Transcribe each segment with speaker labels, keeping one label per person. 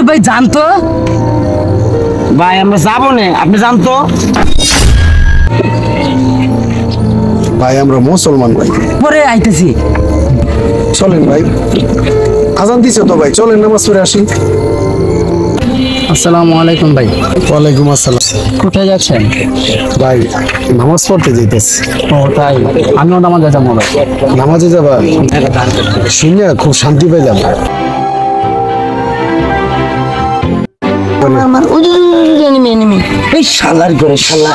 Speaker 1: ভাই জানতো
Speaker 2: ভাই আমরা যাবো না, আপনি জানতো
Speaker 3: ভাই আমরা মুসলমান ভাই,
Speaker 1: পরে আইতেছি।
Speaker 3: চলেন ভাই, আজান দিছে তো ভাই, চলেন নামাজ পড়ে আসি।
Speaker 4: আসসালামু আলাইকুম ভাই।
Speaker 3: ওয়ালাইকুম আসসালাম।
Speaker 4: কোথায় যাচ্ছেন?
Speaker 3: ভাই নামাজ পড়তে যাইতেছি।
Speaker 4: ও তাই, আমিও নামাজে যাবো ভাই।
Speaker 3: নামাজে যাবা? শুনে খুব শান্তি পাইলাম।
Speaker 2: এই শালার করে শালা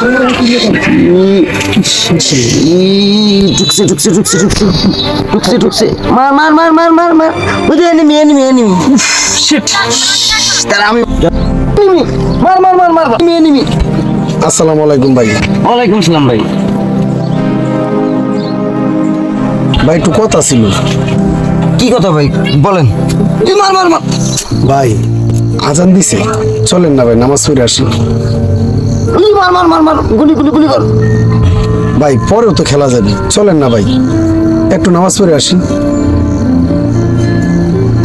Speaker 2: ঢুকছে ঢুকছে ঢুকছে ঢুকছে ঢুকছে ঢুকছে মার মার মার মার মার মার ওই যে এনিমি এনিমি এনিমি শিট তারা আমি এনিমি মার মার মার মার এনিমি।
Speaker 3: আসসালামু আলাইকুম ভাই।
Speaker 2: ওয়ালাইকুম আসসালাম ভাই।
Speaker 3: ভাই একটু কথা ছিল।
Speaker 2: কি কথা ভাই বলেন? মার মার মার
Speaker 3: ভাই আজান দিছে, চলেন না ভাই নামাজ পড়ে আসি।
Speaker 2: মার মার মার মার গুলি গুলি গুলি কর।
Speaker 3: ভাই পরেও তো খেলা যাবে, চলেন না ভাই একটু নামাজ পড়ে আসি।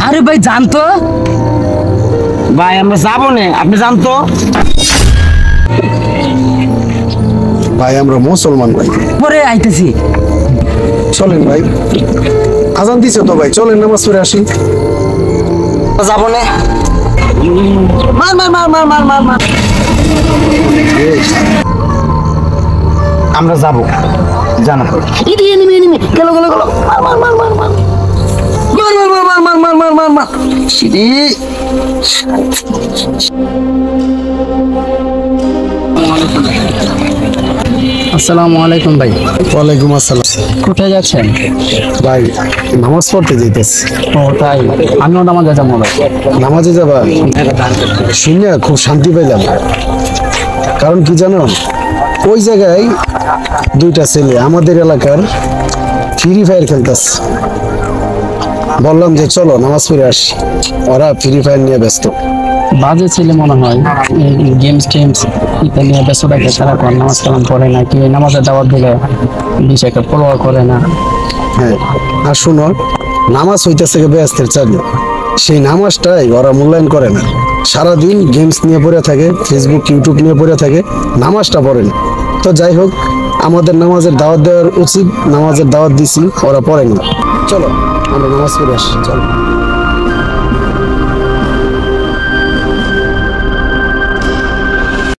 Speaker 1: আরে ভাই জানতো
Speaker 2: ভাই আমরা যাবো না, আপনি জানতো
Speaker 3: ভাই আমরা মুসলমান ভাই,
Speaker 1: পরে আইতেছি।
Speaker 3: চলেন ভাই, আজান দিছে তো ভাই, চলেন নামাজ পড়ে আসি।
Speaker 2: যাবো না। মার মার মার মার মার মার মার আমরা যাবো জানা। ইদি এনিমি এনিমি গেল গেল গেল মার মার মার মার মার মার মার মার মার মার মার মার মার সিদি।
Speaker 4: আসসালামু আলাইকুম ভাই।
Speaker 3: ওয়ালাইকুম আসসালাম।
Speaker 4: কোথায় যাচ্ছেন?
Speaker 3: ভাই নামাজ পড়তে যাইতেছি।
Speaker 4: ও তাই, আমিও নামাজে যাবো ভাই।
Speaker 3: নামাজে যাবা? শুনে খুব শান্তি পাইলাম। কারণ কি জানো, ওই জায়গায় দুইটা ছেলে আমাদের এলাকার ফ্রি ফায়ার খেলতেছে। বললাম যে চলো নামাজ পড়ে আসি, ওরা ফ্রি ফায়ার নিয়ে ব্যস্ত।
Speaker 4: বাজে ছেলে মনে হয়, গেমস টেমস এটা নিয়ে ব্যস্ত থাকে সারাক্ষণ, নামাজ কালাম পড়ে না, কি নামাজের দাওয়াত দিলে বিষয়টা পরোয়া করে না।
Speaker 3: হ্যাঁ, আর শুনো, নামাজ হইতেছে ব্যস্তের চাবি, সেই নামাজটাই ওরা মূল্যায়ন করে না। সারাদিন গেমস নিয়ে পড়ে থাকে, ফেসবুক ইউটিউব নিয়ে পড়ে থাকে, নামাজটা পড়ে না। তো যাই হোক, আমাদের নামাজের দাওয়াত দেওয়ার উচিত, নামাজের দাওয়াত দিছি, ওরা পড়ে না। চলো আমরা নামাজ পড়ে আসি, চলো।